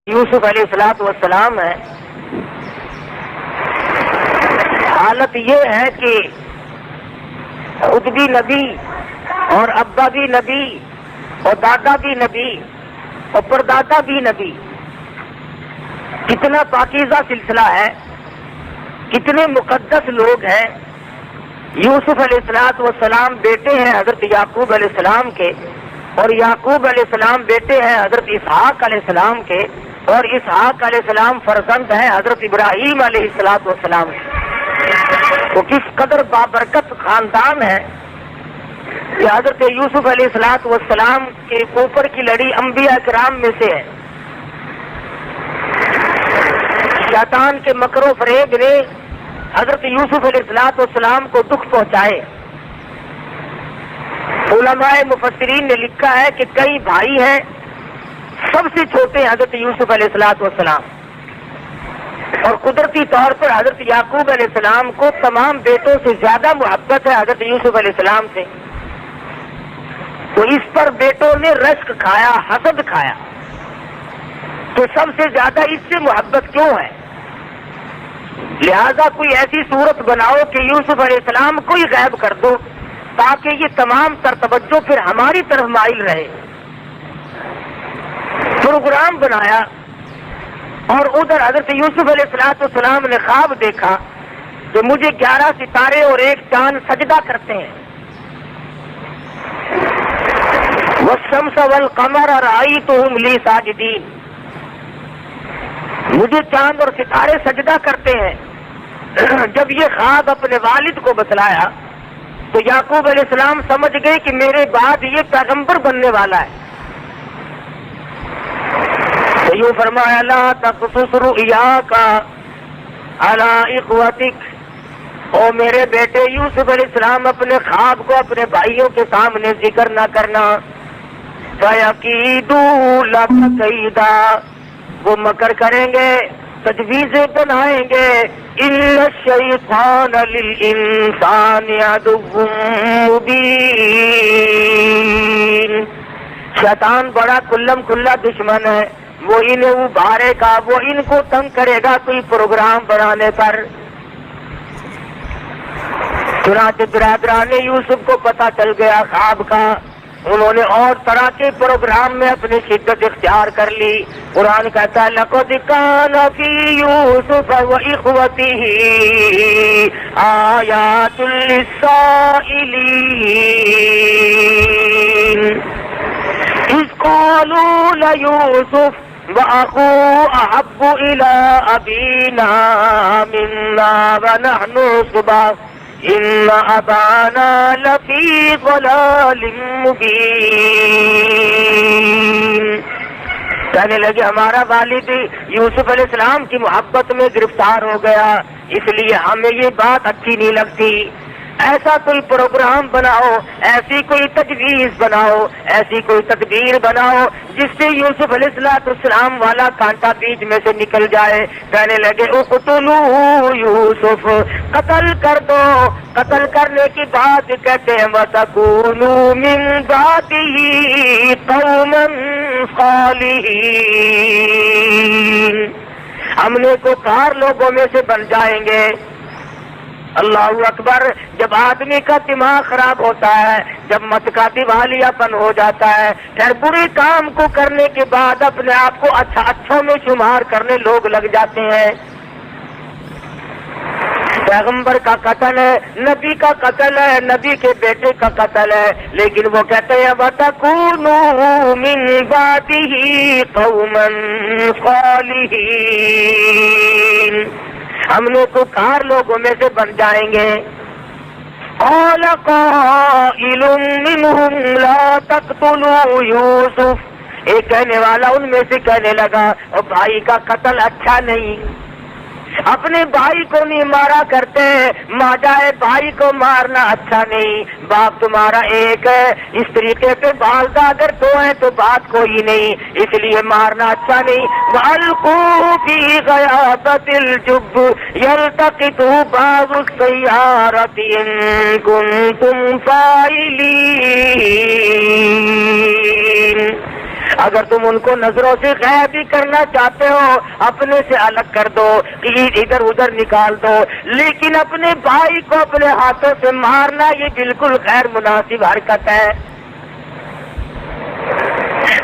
یوسف علیہ السلام ہے. حالت یہ ہے کہ خود بھی نبی اور ابا بھی نبی اور دادا بھی نبی اور پردادا بھی نبی. کتنا پاکیزہ سلسلہ ہے، کتنے مقدس لوگ ہیں. یوسف علیہ السلام بیٹے ہیں حضرت یعقوب علیہ السلام کے، اور یعقوب علیہ السلام بیٹے ہیں حضرت اسحاق علیہ السلام کے، اور اسحاق علیہ السلام فرزند ہیں حضرت ابراہیم علیہ السلام کے. تو کس قدر بابرکت خاندان ہے کہ حضرت یوسف علیہ السلام کے اوپر کی لڑی انبیاء کرام میں سے ہے. شیطان کے مکر و فریب نے حضرت یوسف علیہ السلام کو دکھ پہنچائے. علماء مفسرین نے لکھا ہے کہ کئی بھائی ہیں، سب سے چھوٹے حضرت یوسف علیہ السلام، اور قدرتی طور پر حضرت یعقوب علیہ السلام کو تمام بیٹوں سے زیادہ محبت ہے حضرت یوسف علیہ السلام سے. تو اس پر بیٹوں نے رشک کھایا، حسد کھایا. تو سب سے زیادہ اس سے محبت کیوں ہے؟ لہذا کوئی ایسی صورت بناؤ کہ یوسف علیہ السلام کو ہی غائب کر دو تاکہ یہ تمام تر توجہ پھر ہماری طرف مائل رہے. پروگرام بنایا اور ادھر حضرت یوسف علیہ السلام نے خواب دیکھا کہ مجھے 11 ستارے اور ایک چاند سجدہ کرتے ہیں. والشمس والقمر رأیتهم لی ساجدین، مجھے چاند اور ستارے سجدہ کرتے ہیں. جب یہ خواب اپنے والد کو بتلایا تو یعقوب علیہ السلام سمجھ گئے کہ میرے بعد یہ پیغمبر بننے والا ہے. تو یوں فرمایا لا تقصص رؤیاک علی اخوتک، او میرے بیٹے یوسف علیہ السلام اپنے خواب کو اپنے بھائیوں کے سامنے ذکر نہ کرنا. فَيَكِيدُوا لَكَ كَيْدًا، وہ مکر کریں گے، تجویزیں بنائیں گے. إِنَّ الشَّيْطَانَ لِلْإِنسَانِ عَدُوٌّ مُبِينٌ، شیطان بڑا کلم کھلا دشمن ہے، وہ انہیں ابھارے گا، وہ ان کو تنگ کرے گا کوئی پروگرام بنانے پر. چنانچہ برادران یوسف کو پتہ چل گیا خواب کا. انہوں نے اور طرح کے پروگرام میں اپنی شدت اختیار کر لی. قرآن کہتا ہے لَقَدْ كَانَ فِي يُوسُفَ وَإِخْوَتِهِ آيَاتٌ لِّلسَّائِلِينَ إِذْ قَالُوا لَيُوسُفُ وَأَخُوهُ أَحَبُّ إِلَىٰ أَبِينَا مِنَّا وَنَحْنُ عُصْبَةٌ إِنَّ أَبَانَا لَفِي ضَلَالٍ مُّبِينٍ. کہنے لگے ہمارا والد یوسف علیہ السلام کی محبت میں گرفتار ہو گیا، اس لیے ہمیں یہ بات اچھی نہیں لگتی. ایسا کوئی پروگرام بناؤ، ایسی کوئی تجویز بناؤ، ایسی کوئی تدبیر بناؤ جس سے یوسف علیہ السلام والا کانٹا بیچ میں سے نکل جائے. کہنے لگے اقتلوا یوسف، قتل کر دو. قتل کرنے کے بعد کہتے ہیں وَتَكُونُوا مِن بَعْدِهِ قَوْمًا صَالِحِينَ، ہم نیکوکار لوگوں میں سے بن جائیں گے. اللہ اکبر. جب آدمی کا دماغ خراب ہوتا ہے، جب مت کا دیوالیہ پن ہو جاتا ہے، پھر برے کام کو کرنے کے بعد اپنے آپ کو اچھوں میں شمار کرنے لوگ لگ جاتے ہیں. پیغمبر کا قتل ہے، نبی کا قتل ہے، نبی کے بیٹے کا قتل ہے، لیکن وہ کہتے ہیں وَتَكُونُوا مِن بَعْدِهِ قَوْمًا صَالِحِينَ، ہم نیکوکار لوگوں میں سے بن جائیں گے. قَالَ قَائِلٌ مِّنْهُمْ لَا تَقْتُلُوا يُوسُفَ، ایک کہنے والا ان میں سے کہنے لگا اور بھائی کا قتل اچھا نہیں، اپنے بھائی کو نہیں مارا کرتے، ماجائے بھائی کو مارنا اچھا نہیں. باپ تمہارا ایک ہے، اس طریقے سے والدہ اگر دو ہیں تو بات کوئی نہیں، اس لیے مارنا اچھا نہیں. وَأَلْقُوا فِي غَيَابَتِ الْجُبِّ يَلْتَقِطْهُ بَعْضُ السَّيَّارَةِ إِن كُنتُمْ فَاعِلِينَ، اگر تم ان کو نظروں سے غائب کرنا چاہتے ہو اپنے سے الگ کر دو، ادھر ادھر نکال دو، لیکن اپنے بھائی کو اپنے ہاتھوں سے مارنا یہ بالکل غیر مناسب حرکت ہے۔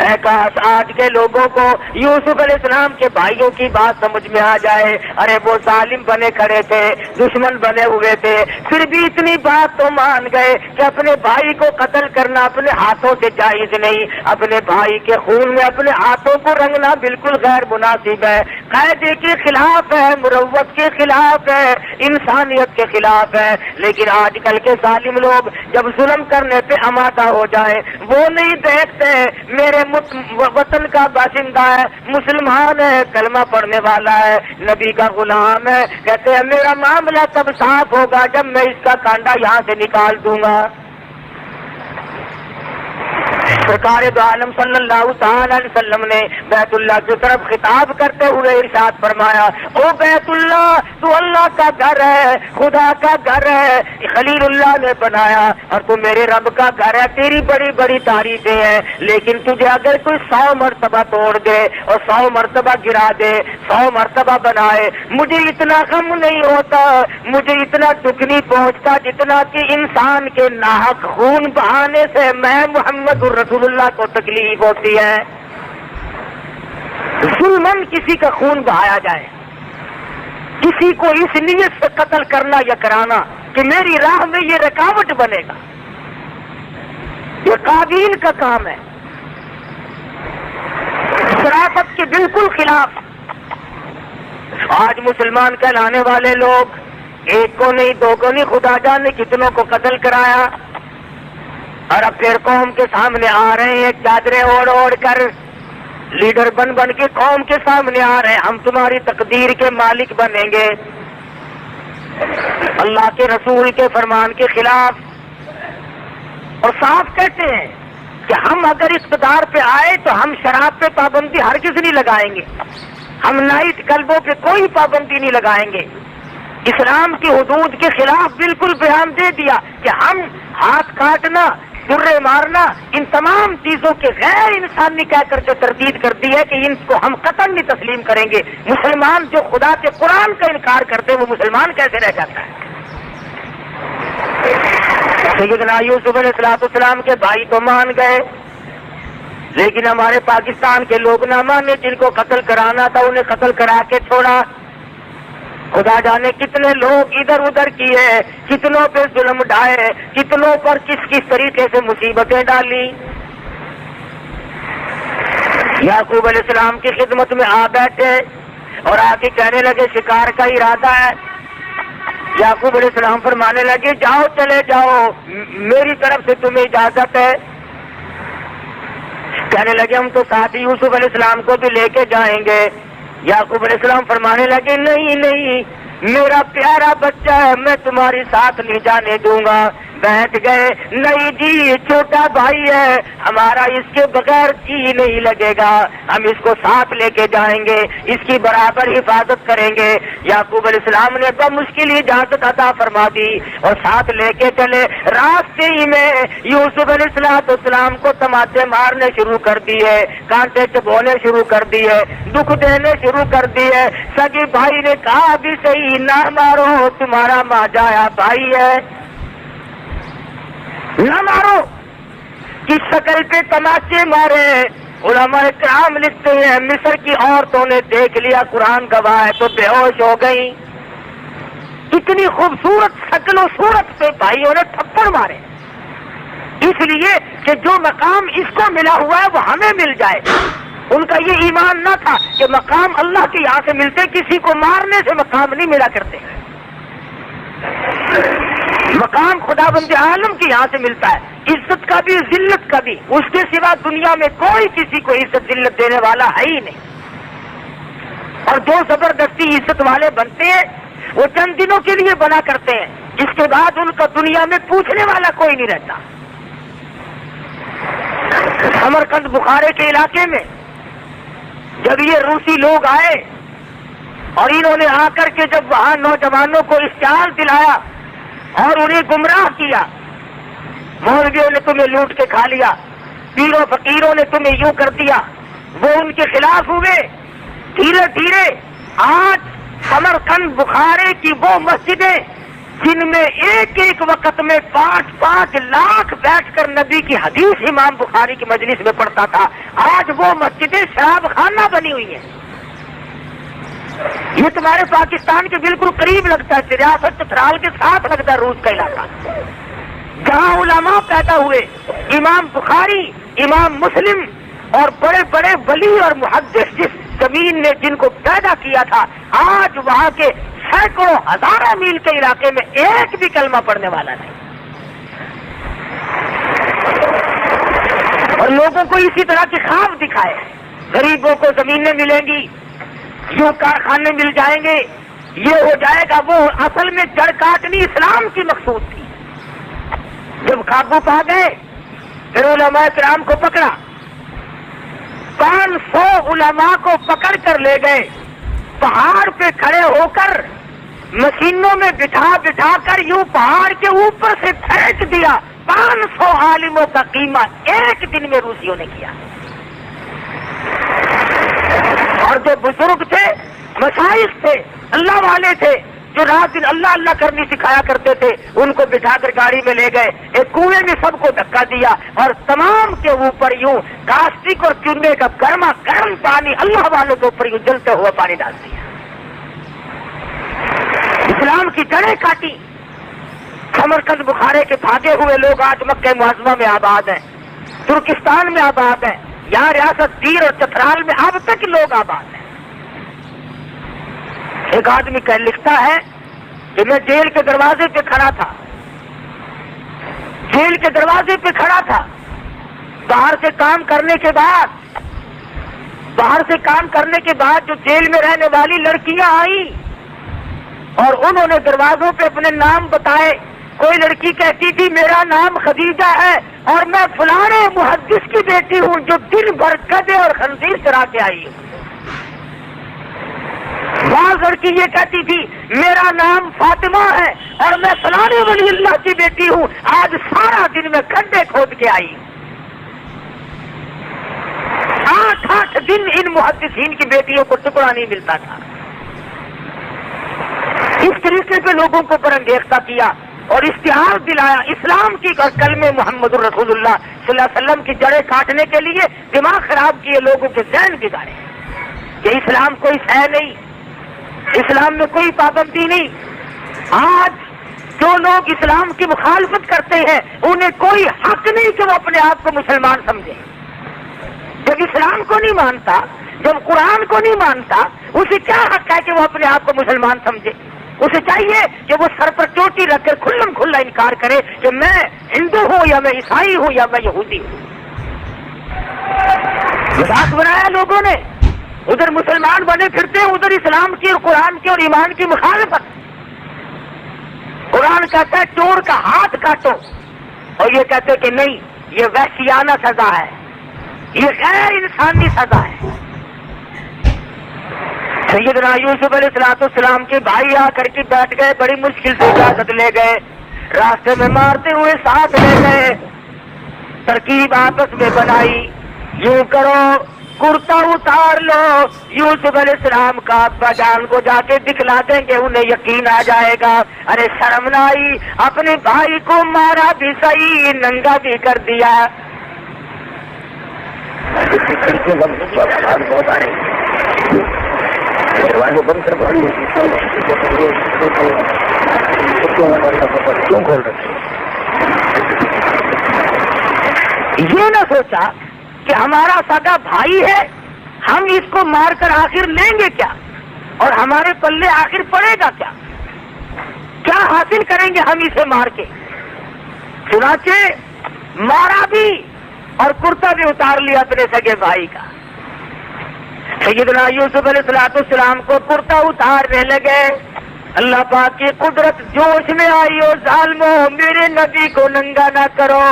اے کاش آج کے لوگوں کو یوسف علیہ السلام کے بھائیوں کی بات سمجھ میں آ جائے۔ ارے وہ ظالم بنے کھڑے تھے، دشمن بنے ہوئے تھے، پھر بھی اتنی بات تو مان گئے کہ اپنے بھائی کو قتل کرنا اپنے ہاتھوں سے جائز نہیں، اپنے بھائی کے خون میں اپنے ہاتھوں کو رنگنا بالکل غیر مناسب ہے، قاعدے کے خلاف ہے، مروت کے خلاف ہے، انسانیت کے خلاف ہے۔ لیکن آج کل کے ظالم لوگ جب ظلم کرنے پہ آمادہ ہو جائیں وہ نہیں دیکھتے میرے وطن کا باشندہ ہے، مسلمان ہے، کلمہ پڑھنے والا ہے، نبی کا غلام ہے، کہتے ہیں میرا معاملہ تب صاف ہوگا جب میں اس کا کانڈا یہاں سے نکال دوں گا۔ سرکار دو عالم صلی اللہ تعالی علیہ وسلم نے بیت اللہ کی طرف خطاب کرتے ہوئے ارشاد فرمایا، او بیت اللہ تو اللہ کا گھر ہے، خدا کا گھر ہے، خلیل اللہ نے بنایا اور تو میرے رب کا گھر ہے، تیری بڑی بڑی تعریفیں ہیں، لیکن تجھے اگر کوئی 100 مرتبہ توڑ دے اور 100 مرتبہ گرا دے، 100 مرتبہ بنائے، مجھے اتنا غم نہیں ہوتا، مجھے اتنا دکھ نہیں پہنچتا جتنا کہ انسان کے ناحق خون بہانے سے میں محمد رسول اللہ کو تکلیف ہوتی ہے۔ ظلمن کسی کا خون بہایا جائے، کسی کو اس نیت سے قتل کرنا یا کرانا کہ میری راہ میں یہ رکاوٹ بنے گا، یہ قابیل کا کام ہے، شرافت کے بالکل خلاف۔ آج مسلمان کہلانے والے لوگ ایک کو نہیں، دو کو نہیں، خدا جانے کتنوں کو قتل کرایا، اور اب پھر قوم کے سامنے آ رہے ہیں چادریں اوڑھ اوڑھ کر، لیڈر بن بن کے قوم کے سامنے آ رہے ہیں، ہم تمہاری تقدیر کے مالک بنیں گے، اللہ کے رسول کے فرمان کے خلاف۔ اور صاف کہتے ہیں کہ ہم اگر اقتدار پہ آئے تو ہم شراب پہ پابندی ہرگز نہیں لگائیں گے، ہم نائٹ کلبوں پہ کوئی پابندی نہیں لگائیں گے، اسلام کی حدود کے خلاف بالکل بیان دے دیا کہ ہم ہاتھ کاٹنا، درے مارنا، ان تمام چیزوں کے غیر انسانی کہہ کر کے تردید کر دی ہے کہ ان کو ہم قطعاً نہیں تسلیم کریں گے۔ مسلمان جو خدا کے قرآن کا انکار کرتے وہ مسلمان کیسے رہ جاتا ہے؟ سیدنا یوسف علیہ السلام کے بھائی تو مان گئے، لیکن ہمارے پاکستان کے لوگ نہ مانے، جن کو قتل کرانا تھا انہیں قتل کرا کے چھوڑا۔ خدا جانے کتنے لوگ ادھر ادھر کیے، کتنوں پہ ظلم ڈھائے، کتنوں پر کس کس طریقے سے مصیبتیں ڈالی۔ یعقوب علیہ السلام کی خدمت میں آ بیٹھے اور آ کے کہنے لگے شکار کا ارادہ ہے۔ یعقوب علیہ السلام فرمانے لگے جاؤ چلے جاؤ، میری طرف سے تمہیں اجازت ہے۔ کہنے لگے ہم تو ساتھ ہی یوسف علیہ السلام کو بھی لے کے جائیں گے۔ یعقوب علیہ السلام فرمانے لگے نہیں نہیں، میرا پیارا بچہ ہے، میں تمہاری ساتھ نہیں جانے دوں گا۔ بیٹھ گئے، نہیں جی چھوٹا بھائی ہے ہمارا، اس کے بغیر جی نہیں لگے گا، ہم اس کو ساتھ لے کے جائیں گے، اس کی برابر حفاظت کریں گے۔ یعقوب علیہ السلام نے بمشکل اجازت عطا فرما دی اور ساتھ لے کے چلے۔ راستے ہی میں یوسف علیہ السلام کو تماچے مارنے شروع کر دیے، کانٹے چبونے شروع کر دیے، دکھ دینے شروع کر دیے۔ سگی بھائی نے کہا بھی صحیح نہ مارو، تمہارا ماجایا بھائی ہے، نہ مارو۔ کس شکل پہ تماچے مارے؟ علماء کرام لکھتے ہیں مصر کی عورتوں نے دیکھ لیا، قرآن گواہ ہے، تو بے ہوش ہو گئی۔ اتنی خوبصورت شکل و صورت پہ بھائیوں نے تھپڑ مارے، اس لیے کہ جو مقام اس کو ملا ہوا ہے وہ ہمیں مل جائے۔ ان کا یہ ایمان نہ تھا کہ مقام اللہ کے یہاں سے ملتے، کسی کو مارنے سے مقام نہیں ملا کرتے، مقام خدا بند عالم کے یہاں سے ملتا ہے، عزت کا بھی ذلت کا بھی، اس کے سوا دنیا میں کوئی کسی کو عزت ذلت دینے والا ہے ہی نہیں۔ اور جو زبردستی عزت والے بنتے ہیں وہ چند دنوں کے لیے بنا کرتے ہیں، اس کے بعد ان کا دنیا میں پوچھنے والا کوئی نہیں رہتا۔ سمرقند بخارے کے علاقے میں جب یہ روسی لوگ آئے اور انہوں نے آ کر کے جب وہاں نوجوانوں کو اشتعال دلایا اور انہیں گمراہ کیا، مولویوں نے تمہیں لوٹ کے کھا لیا، پیروں فقیروں نے تمہیں یوں کر دیا، وہ ان کے خلاف ہوئے. دھیرے دھیرے آج سمرقند بخارے کی وہ مسجدیں جن میں ایک ایک وقت میں 5 لاکھ بیٹھ کر نبی کی حدیث امام بخاری کی مجلس میں پڑھتا تھا، آج وہ مسجدیں شراب خانہ بنی ہوئی ہیں. یہ تمہارے پاکستان کے بالکل قریب لگتا ہے، ریاست چترال کے ساتھ لگتا ہے روس کا علاقہ، جہاں علماء پیدا ہوئے، امام بخاری، امام مسلم اور بڑے بڑے ولی اور محدث جس زمین نے جن کو پیدا کیا تھا، آج وہاں کے سینکڑوں ہزاروں میل کے علاقے میں ایک بھی کلمہ پڑھنے والا نہیں. اور لوگوں کو اسی طرح کے خواب دکھائے، غریبوں کو زمینیں ملیں گی، یوں کارخانے مل جائیں گے، یہ ہو جائے گا. وہ اصل میں جڑ کاٹنی اسلام کی مقصود تھی. جب قابو پا گئے پھر علماء کرام کو پکڑا، 500 علماء کو پکڑ کر لے گئے، پہاڑ پہ کھڑے ہو کر مشینوں میں بٹھا بٹھا کر یوں پہاڑ کے اوپر سے پھینک دیا. 500 عالموں کا قیمہ ایک دن میں روسیوں نے کیا. اور جو بزرگ تھے، مشائخ تھے، اللہ والے تھے، جو رات دن اللہ اللہ کرنی سکھایا کرتے تھے، ان کو بٹھا کر گاڑی میں لے گئے، ایک کنویں میں سب کو دھکا دیا اور تمام کے اوپر یوں کاسٹک اور چونے کا گرما گرم پانی اللہ والوں کے اوپر یوں جلتے ہوا پانی ڈال دیا. اسلام کی جڑیں کاٹی. سمرقند بخارے کے بھاگے ہوئے لوگ آج مکہ معظمہ میں آباد ہیں، ترکستان میں آباد ہیں، یہاں ریاست دیر اور چترال میں اب تک لوگ آباد ہیں. ایک آدمی لکھتا ہے کہ میں جیل کے دروازے پہ کھڑا تھا، جیل کے دروازے پہ کھڑا تھا، باہر سے کام کرنے کے بعد جو جیل میں رہنے والی لڑکیاں آئیں اور انہوں نے دروازوں پہ اپنے نام بتائے. کوئی لڑکی کہتی تھی میرا نام خدیجہ ہے اور میں فلانے محدث کی بیٹی ہوں جو دن بھر گدھے اور خنزیر چرا کے آئی ہوں. بعض لڑکی یہ کہتی تھی میرا نام فاطمہ ہے اور میں فلانے ولی اللہ کی بیٹی ہوں، آج سارا دن میں گڈھے کھود کے آئی. 8 دن ان محدثین کی بیٹیوں کو ٹکڑا نہیں ملتا تھا. اس طریقے سے لوگوں کو برانگیختہ کیا اور اشتہار دلایا اسلام کی اور کلمہ محمد الرسول اللہ صلی اللہ علیہ وسلم کی جڑیں کاٹنے کے لیے دماغ خراب کیے، لوگوں کے ذہن بگاڑے کہ اسلام کوئی شے نہیں، اسلام میں کوئی پابندی نہیں. آج جو لوگ اسلام کی مخالفت کرتے ہیں انہیں کوئی حق نہیں کہ وہ اپنے آپ کو مسلمان سمجھے. جب اسلام کو نہیں مانتا، جب قرآن کو نہیں مانتا، اسے کیا حق ہے کہ وہ اپنے آپ کو مسلمان سمجھے؟ اسے چاہیے کہ وہ سر پر چوٹی رکھ کر کھلم کھلا انکار کرے کہ میں ہندو ہوں یا میں عیسائی ہوں یا میں یہودی ہوں. مذاق بنایا لوگوں نے، ادھر مسلمان بنے پھرتے ہیں، ادھر اسلام کی اور قرآن کی اور ایمان کی مخالفت. قرآن کہتا ہے چور کا ہاتھ کاٹو اور یہ کہتے کہ نہیں، یہ وحشیانہ سزا ہے، یہ غیر انسانی سزا ہے. سیدنا یوسف علیہ السلام کے بھائی آ کر کے بیٹھ گئے، بڑی مشکل سے اجازت لے گئے، راستے میں مارتے ہوئے ساتھ لے گئے، ترکیب آپس میں بنائی، یوں کرو کرتا اتار لو، یوسف علیہ السلام کا ابا جان کو جا کے دکھلا دیں گے، انہیں یقین آ جائے گا. ارے شرم نہ آئی، اپنے بھائی کو مارا بھی صحیح، ننگا بھی کر دیا. یہ نہ سوچا کہ ہمارا سگا بھائی ہے، ہم اس کو مار کر آخر لیں گے کیا اور ہمارے پلے آخر پڑے گا کیا، کیا حاصل کریں گے ہم اسے مار کے. چنانچہ مارا بھی اور کرتا بھی اتار لیا اپنے سگے بھائی کا. سیدنا یوسف علیہ السلام کو کرتا اتارنے لگے. اللہ پاک کی قدرت جوش میں آئی، اور ظالمو میرے نبی کو ننگا نہ کرو،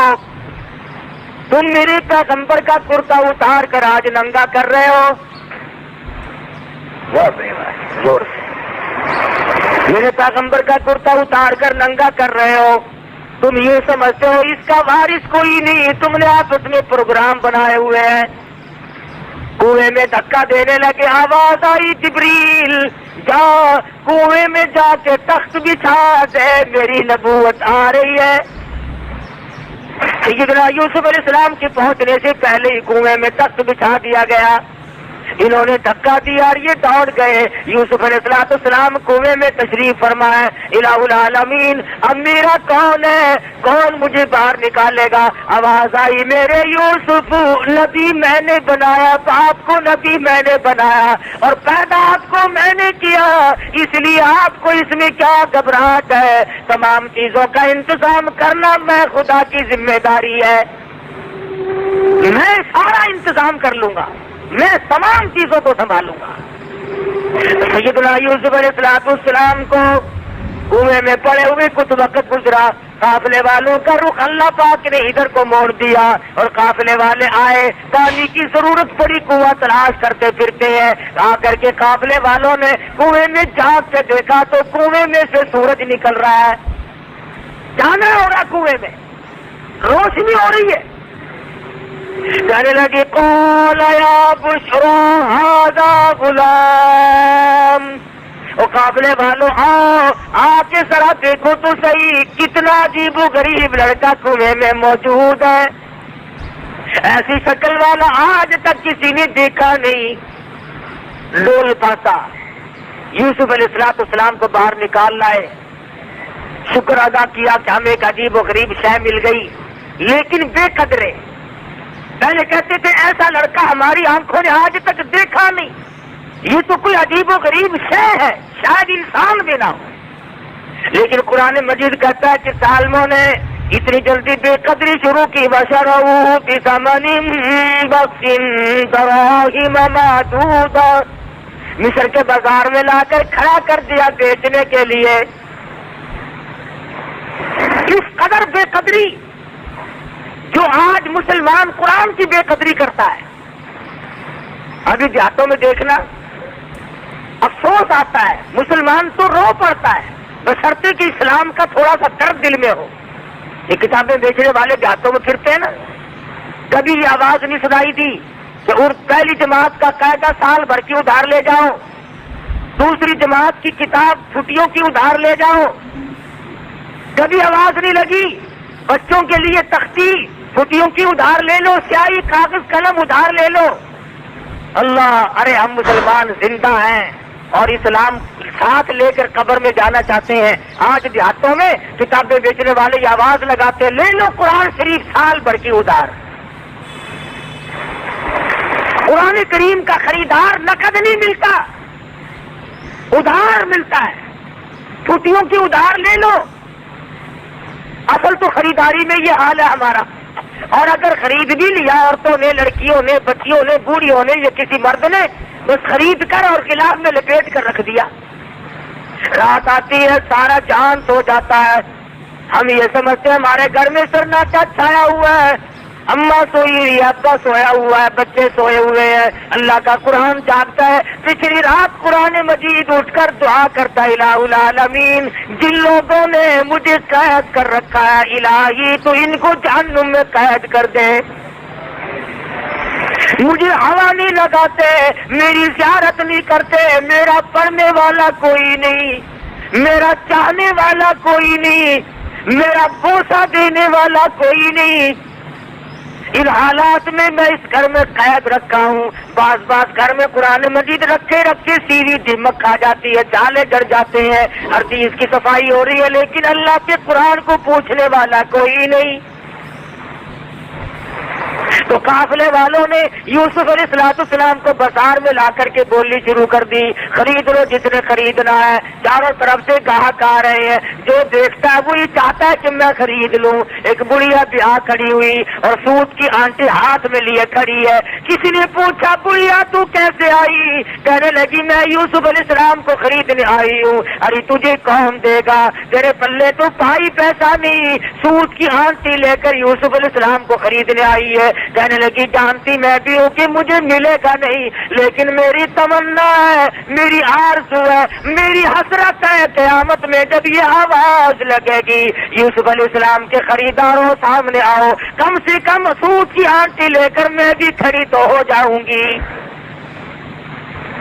تم میرے پیغمبر کا کرتا اتار کر آج ننگا کر رہے ہو. میرے پیغمبر کا کرتا اتار کر ننگا کر رہے ہو. تم یہ سمجھتے ہو اس کا وارث کوئی نہیں، تم نے آپس میں پروگرام بنائے ہوئے ہیں۔ کنویں میں دھکا دینے لگے، آواز آئی جبریل جا کنویں میں جا کے تخت بچھا دے، میری نبوت آ رہی ہے۔ سیدنا یوسف علیہ السلام کے پہنچنے سے پہلے ہی کنویں میں تخت بچھا دیا گیا۔ انہوں نے دھکا دیا اور یہ دوڑ گئے۔ یوسف علیہ السلام کنویں میں تشریف فرمائے۔ الہ العالمین اب میرا کون ہے، کون مجھے باہر نکالے گا؟ آواز آئی میرے یوسف نبی میں نے بنایا، آپ کو نبی میں نے بنایا اور پیدا آپ کو میں نے کیا، اس لیے آپ کو اس میں کیا گھبراہٹ ہے؟ تمام چیزوں کا انتظام کرنا میں خدا کی ذمہ داری ہے، میں سارا انتظام کر لوں گا، میں تمام چیزوں کو سنبھالوں گا۔ سیدنا یوسف علیہ السلام کو کنویں میں پڑے ہوئے کچھ وقت گزرا، قافلے والوں کا رخ اللہ پاک نے ادھر کو موڑ دیا اور قافلے والے آئے، پانی کی ضرورت پڑی، کنواں تلاش کرتے پھرتے ہیں۔ آ کر کے قافلے والوں نے کنویں میں جھانک کے دیکھا تو کنویں میں سے سورج نکل رہا ہے، جانا ہو رہا، کنویں میں روشنی ہو رہی ہے۔ کہنے لگے قال یا بشرا ھذا غلام، او قافلے والوں آؤ، آ کے ذرا دیکھو تو صحیح کتنا عجیب و غریب لڑکا کنویں میں موجود ہے، ایسی شکل والا آج تک کسی نے دیکھا نہیں۔ لول پاتا یوسف علیہ السلام کو باہر نکال لائے، شکر ادا کیا کہ ہمیں ایک عجیب و غریب شے مل گئی، لیکن بے قدرے پہلے کہتے تھے ایسا لڑکا ہماری آنکھوں نے آج تک دیکھا نہیں، یہ تو کوئی عجیب و غریب شے ہے، شاید انسان بھی نہ ہو۔ لیکن قرآن مجید کہتا ہے کہ ظالموں نے اتنی جلدی بے قدری شروع کی، وَشَرَوْهُ بِثَمَنٍ بَخْسٍ دَرَاهِمَ مَعْدُودَةٍ، مصر کے بازار میں لا کر کھڑا کر دیا بیچنے کے لیے۔ اس قدر بے قدری جو آج مسلمان قرآن کی بے قدری کرتا ہے۔ ابھی دیہاتوں میں دیکھنا افسوس آتا ہے، مسلمان تو رو پڑتا ہے بشرطے کہ اسلام کا تھوڑا سا درد دل میں ہو۔ یہ کتابیں بیچنے والے دیہاتوں میں پھرتے ہیں نا، کبھی یہ آواز نہیں سنائی دی کہ پہلی جماعت کا قاعدہ سال بھر کی ادھار لے جاؤ، دوسری جماعت کی کتاب چھٹیوں کی ادھار لے جاؤ، کبھی آواز نہیں لگی بچوں کے لیے تختی چھٹیوں کی ادھار لے لو، سیاہی کاغذ قلم ادھار لے لو۔ اللہ، ارے ہم مسلمان زندہ ہیں اور اسلام ساتھ لے کر قبر میں جانا چاہتے ہیں۔ آج دیہاتوں میں کتابیں بیچنے والے یہ آواز لگاتے لے لو قرآن شریف سال بھر کی ادھار۔ قرآن کریم کا خریدار نقد نہیں ملتا، ادھار ملتا ہے، چھٹیوں کی ادھار لے لو۔ اصل تو خریداری میں یہ حال ہے ہمارا، اور اگر خرید بھی لیا عورتوں نے، لڑکیوں نے، بچیوں نے، بوڑھیوں نے یا کسی مرد نے، بس خرید کر اور گلاس میں لپیٹ کر رکھ دیا، رات آتی ہے سارا جان سو جاتا ہے، ہم یہ سمجھتے ہیں ہمارے گھر میں سناٹا چھایا ہوا ہے، اماں سوئی ہوئی ہے، ابا سویا ہوا ہے، بچے سوئے ہوئے ہیں، اللہ کا قرآن جاگتا ہے۔ پچھلی رات قرآن مجید اٹھ کر دعا کرتا ہے الہ العالمین جن لوگوں نے مجھے قید کر رکھا ہے الہی تو ان کو جہنم میں قید کر دے، مجھے ہوا نہیں لگاتے، میری زیارت نہیں کرتے، میرا پڑھنے والا کوئی نہیں، میرا چاہنے والا کوئی نہیں، میرا بوسہ دینے والا کوئی نہیں، ان حالات میں میں اس گھر میں قید رکھا ہوں۔ بعض گھر میں قرآن مجید رکھے رکھے سیوی دمک کھا جاتی ہے، جالے گڑ جاتے ہیں، ہر چیز کی صفائی ہو رہی ہے، لیکن اللہ کے قرآن کو پوچھنے والا کوئی نہیں۔ تو قافلے والوں نے یوسف علیہ السلام کو بازار میں لا کر کے بولنی شروع کر دی، خرید لو جتنے خریدنا ہے، چاروں طرف سے گاہک آ رہے ہیں، جو دیکھتا ہے وہی چاہتا ہے کہ میں خرید لوں۔ ایک بڑھیا بیاہ کھڑی ہوئی اور سوت کی آنٹی ہاتھ میں لیے کھڑی ہے، کسی نے پوچھا بڑھیا تو کیسے آئی؟ کہنے لگی میں یوسف علیہ السلام کو خریدنے آئی ہوں۔ ارے تجھے کون دے گا، تیرے پلے تو پائی پیسہ نہیں، سوت کی آنٹی لے کر یوسف علیہ السلام کو خریدنے آئی ہے۔ کہنے لگی جانتی میں بھی ہوں کہ مجھے ملے گا نہیں، لیکن میری تمنا ہے، میری آرزو ہے، میری حسرت ہے، قیامت میں جب یہ آواز لگے گی یوسف علیہ السلام کے خریداروں سامنے آؤ، کم سے کم سود کی آنٹی لے کر میں بھی کھڑی تو ہو جاؤں گی۔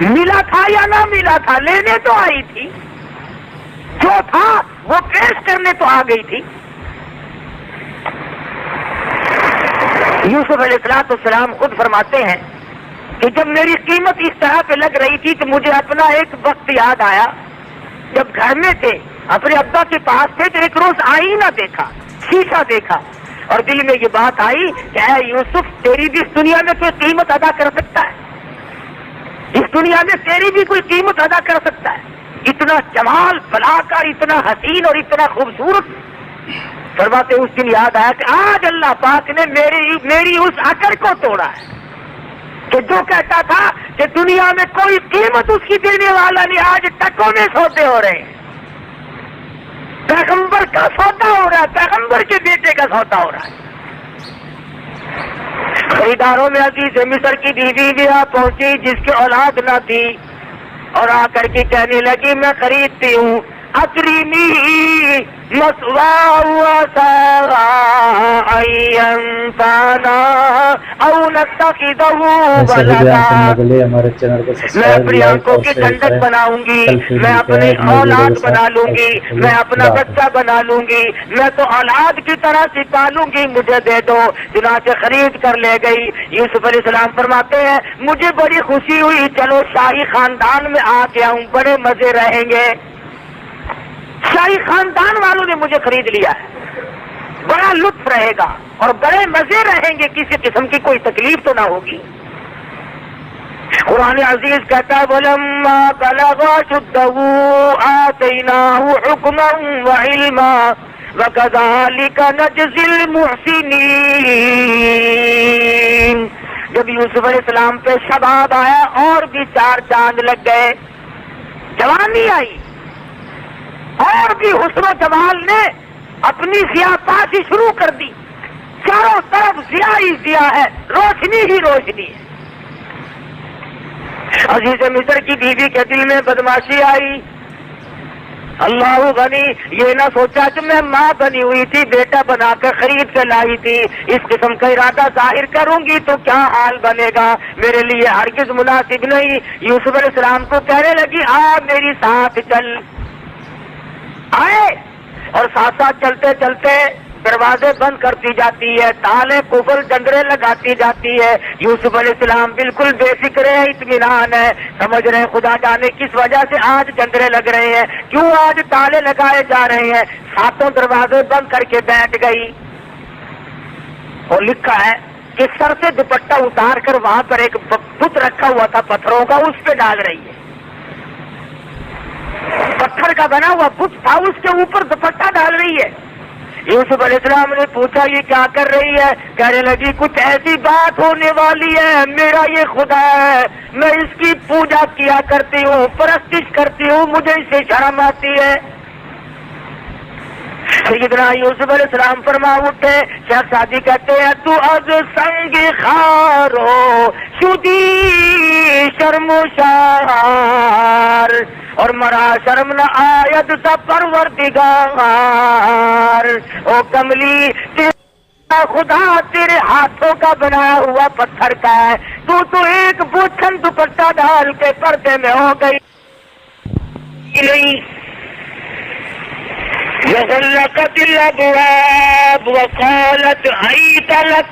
ملا تھا یا نہ ملا تھا، لینے تو آئی تھی، جو تھا وہ پیش کرنے تو آ گئی تھی۔ یوسف علیہ السلام خود فرماتے ہیں کہ جب میری قیمت اس طرح پہ لگ رہی تھی کہ مجھے اپنا ایک وقت یاد آیا، جب گھر میں تھے اپنے ابا کے پاس تھے تو ایک روز آئینہ دیکھا، شیشہ دیکھا، اور دل میں یہ بات آئی کہ اے یوسف تیری بھی اس دنیا میں کوئی قیمت ادا کر سکتا ہے، اس دنیا میں تیری بھی کوئی قیمت ادا کر سکتا ہے، اتنا جمال بلا کر، اتنا حسین اور اتنا خوبصورت۔ فرماتے اس دن یاد آیا کہ آج اللہ پاک نے میری اس عقل کو توڑا ہے کہ جو کہتا تھا کہ دنیا میں کوئی قیمت اس کی دینے والا نہیں، آج ٹکوں میں سودے ہو رہے ہیں، پیغمبر کا سودا ہو رہا ہے، پیغمبر کے بیٹے کا سودا ہو رہا ہے۔ خریداروں میں عزیز مصر کی بیوی بھی آ پہنچی جس کی اولاد نہ تھی، اور آ کر کے کہنے لگی میں خریدتی ہوں، اکریمی مسوا ہمارے چینل کو میں اپنی آنکھوں کی ٹھنڈک بناؤں گی، میں اپنی اولاد بنا لوں گی، میں اپنا بچہ بنا لوں گی، میں تو اولاد کی طرح سے پالوں گی، مجھے دے دو۔ چنانچہ خرید کر لے گئی۔ یوسف علیہ السلام فرماتے ہیں مجھے بڑی خوشی ہوئی، چلو شاہی خاندان میں آ کے آؤں، بڑے مزے رہیں گے، شاہی خاندان والوں نے مجھے خرید لیا ہے، بڑا لطف رہے گا اور بڑے مزے رہیں گے، کسی قسم کی کوئی تکلیف تو نہ ہوگی۔ قرآن عزیز کہتا ہے وَلَمَّا بَلَغَ أَشُدَّهُ آتَيْنَاهُ حُكْمًا وَعِلْمًا وَكَذَلِكَ نَجْزِي الْمُحْسِنِينَ۔ جب یوسف علیہ السلام پہ شباب آیا اور بھی 4 چاند لگ گئے، جوانی آئی اور بھی حسن و جمال نے اپنی ضیاء پاشی شروع کر دی، چاروں طرف ضیاء ہی ضیاء ہے، روشنی ہی روشنی ہے۔ عزیز مصر کی بیوی کے دل میں بدماشی آئی، اللہ غنی، یہ نہ سوچا کہ میں ماں بنی ہوئی تھی، بیٹا بنا کر خرید کے لائی تھی، اس قسم کا ارادہ ظاہر کروں گی تو کیا حال بنے گا، میرے لیے ہرگز مناسب نہیں۔ یوسف علیہ السلام کو کہنے لگی آ میری ساتھ چل، آئے، اور ساتھ ساتھ چلتے چلتے دروازے بند کرتی جاتی ہے، تالے قفل جنگرے لگاتی جاتی ہے۔ یوسف علیہ السلام بالکل بے فکر ہے، اطمینان ہے، سمجھ رہے ہیں خدا جانے کس وجہ سے آج جنگرے لگ رہے ہیں، کیوں آج تالے لگائے جا رہے ہیں۔ ساتوں دروازے بند کر کے بیٹھ گئی، اور لکھا ہے کہ سر سے دوپٹہ اتار کر وہاں پر ایک بت رکھا ہوا تھا پتھروں کا، اس پہ ڈال رہی ہے، پتھر کا بنا ہوا بت تھا، اس کے اوپر دوپٹہ ڈال رہی ہے۔ یوسف علیہ السلام نے پوچھا یہ کیا کر رہی ہے، کہنے لگی کچھ ایسی بات ہونے والی ہے، میرا یہ خدا ہے، میں اس کی پوجا کیا کرتی ہوں، پرستش کرتی ہوں، مجھے اس سے شرم آتی ہے۔ سیدنا یوسف علیہ السلام فرما اٹھے، شیخ سعدی کہتے ہیں تو از سنگ خارو شدی شرم و شار، اور مرا شرم نہ آید سا پروردگار، او کملی خدا تیرے ہاتھوں کا بنایا ہوا پتھر کا ہے، تو ایک بوچھن دوپٹہ ڈال کے پردے میں ہو گئی نہیں۔ وغلقت الابواب وقالت حیت لک،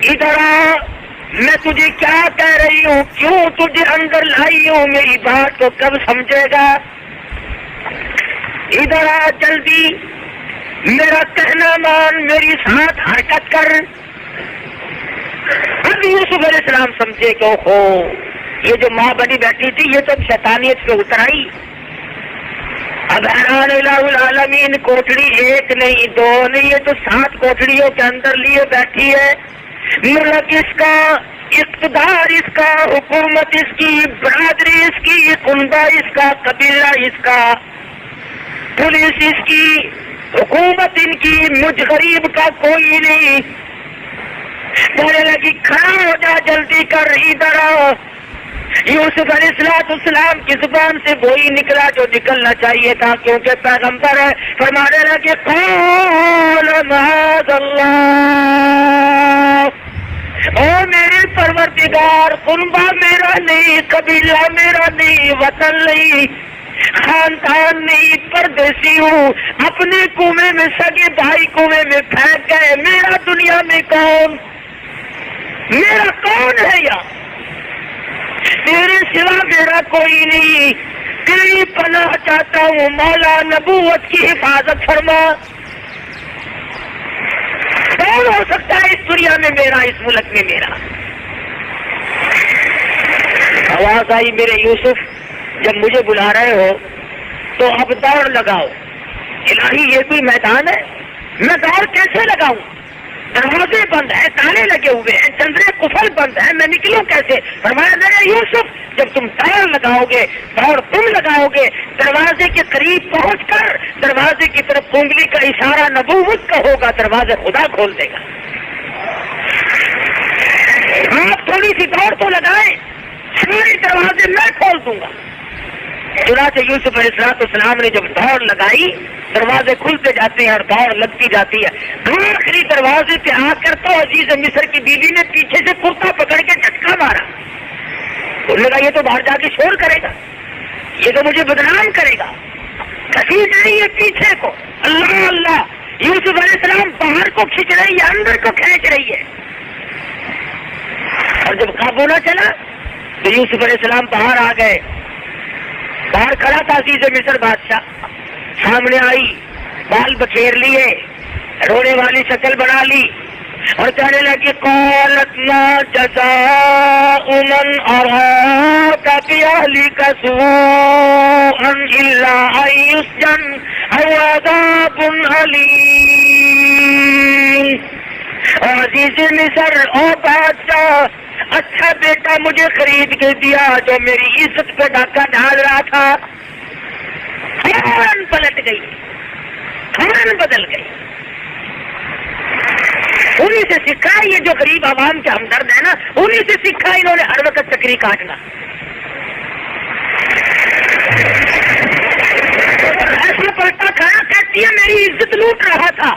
ادھر آ، میں تجھے کیا کہہ رہی ہوں، کیوں تجھے اندر لائی ہوں، میری بات کو کب سمجھے گا، ادھر آ جلدی، میرا کہنا مان، میری ساتھ حرکت کر۔ اب یوسف علیہ السلام سمجھے کہ اوہو، یہ جو ماں بنی بیٹھی تھی یہ تو شیطانیت پہ اتر آئی۔ اب حیران الہ العالمین، کوٹڑی ایک نہیں دو نہیں، یہ تو 7 کوٹڑیوں کے اندر لیے بیٹھی ہے، ملک اس کا، اقتدار اس کا، حکومت اس کی، برادری اس کی، کنبہ اس کا، قبیلہ اس کا، پولیس اس کی، حکومت ان کی، مجھ غریب کا کوئی نہیں۔ کہنے لگی کھڑا ہو جا، جلدی کر، ادھر آؤ۔ یوسف علیہ السلام کی زبان سے وہی نکلا جو نکلنا چاہیے تھا، کیونکہ پیغمبر ہے۔ فرمانے لگے قال معاذ اللہ، اے میرے پروردگار، کنبہ میرا نہیں، قبیلہ میرا نہیں، وطن نہیں، خاندان نہیں، پردیسی ہوں، اپنے کنویں میں سگے بھائی کنویں میں پھینک گئے، میرا دنیا میں کون، میرا کون ہے یار، تیرے سوا میرا کوئی نہیں، تیری پناہ چاہتا ہوں، مولا نبوت کی حفاظت فرما۔ کون ہو سکتا ہے اس دنیا میں میرا، اس ملک میں میرا؟ آواز آئی میرے یوسف، جب مجھے بلا رہے ہو تو اب دوڑ لگاؤ۔ الہی یہ کوئی میدان ہے، میں دوڑ کیسے لگاؤں؟ دروازے بند ہیں، تالے لگے ہوئے ہیں، چندرے کفل بند ہیں، میں نکلوں کیسے؟ فرمایا میرے یوسف، جب تم دوڑ لگاؤ گے، دوڑ تم لگاؤ گے، دروازے کے قریب پہنچ کر دروازے کی طرف انگلی کا اشارہ نبوت کا ہوگا، دروازے خدا کھول دے گا۔ آپ تھوڑی سی دوڑ تو لگائیں، سارے دروازے میں کھول دوں گا۔ چنانچہ یوسف علیہ السلام نے جب دوڑ لگائی، دروازے کھلتے جاتے ہیں اور دوڑ لگتی جاتی ہے۔ آخری دروازے پہ آ کر تو عزیز مصر کی بیوی نے پیچھے سے کرتا پکڑ کے جھٹکا مارا۔ انہوں نے کہا یہ تو باہر جا کے شور کرے گا، یہ تو مجھے بدنام کرے گا، کھینچ رہی ہے پیچھے کو۔ اللہ اللہ، یوسف علیہ السلام باہر کو کھینچ رہی ہے، اندر کو کھینچ رہی ہے۔ اور جب قابو نہ چلا تو یوسف علیہ السلام باہر آ گئے۔ باہر کھڑا تھا عزیز مصر بادشاہ، سامنے آئی، بال بکھیر لیے، رونے والی شکل بنا لی اور کہنے لگی قالت ما جزاء من اراد باهلك سوءا الا ان يسجن او عذاب الیم۔ عزیز مصر، او بادشاہ، اچھا بیٹا مجھے خرید کے دیا جو میری عزت پہ ڈاکہ ڈال رہا تھا، فوراً پلٹ گئی، فوراً بدل گئی۔ انہیں سے سیکھا یہ جو غریب عوام کے ہمدرد ہے نا، انہیں سے سیکھا انہوں نے ہر وقت چکری کاٹنا۔ ایسا پلٹا کھایا، کہتی ہے میری عزت لوٹ رہا تھا۔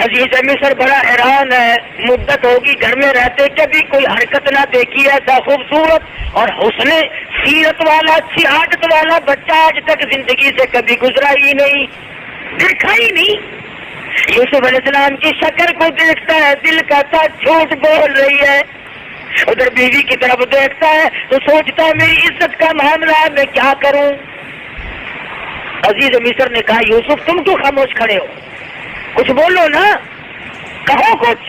عزیز مصر بڑا حیران ہے، مدت ہوگی گھر میں رہتے کبھی کوئی حرکت نہ دیکھی ایسا خوبصورت اور حسن سیرت والا، اچھی عادت والا بچہ آج تک زندگی سے کبھی گزرا ہی نہیں، دیکھا ہی نہیں۔ یوسف علیہ السلام کی شکل کو دیکھتا ہے، دل کہتا ہے جھوٹ بول رہی ہے، ادھر بیوی کی طرف دیکھتا ہے تو سوچتا ہے میری عزت کا معاملہ ہے، میں کیا کروں؟ عزیز مصر نے کہا یوسف تم کیوں خاموش کھڑے ہو، کچھ بولو نا، کہو کچھ۔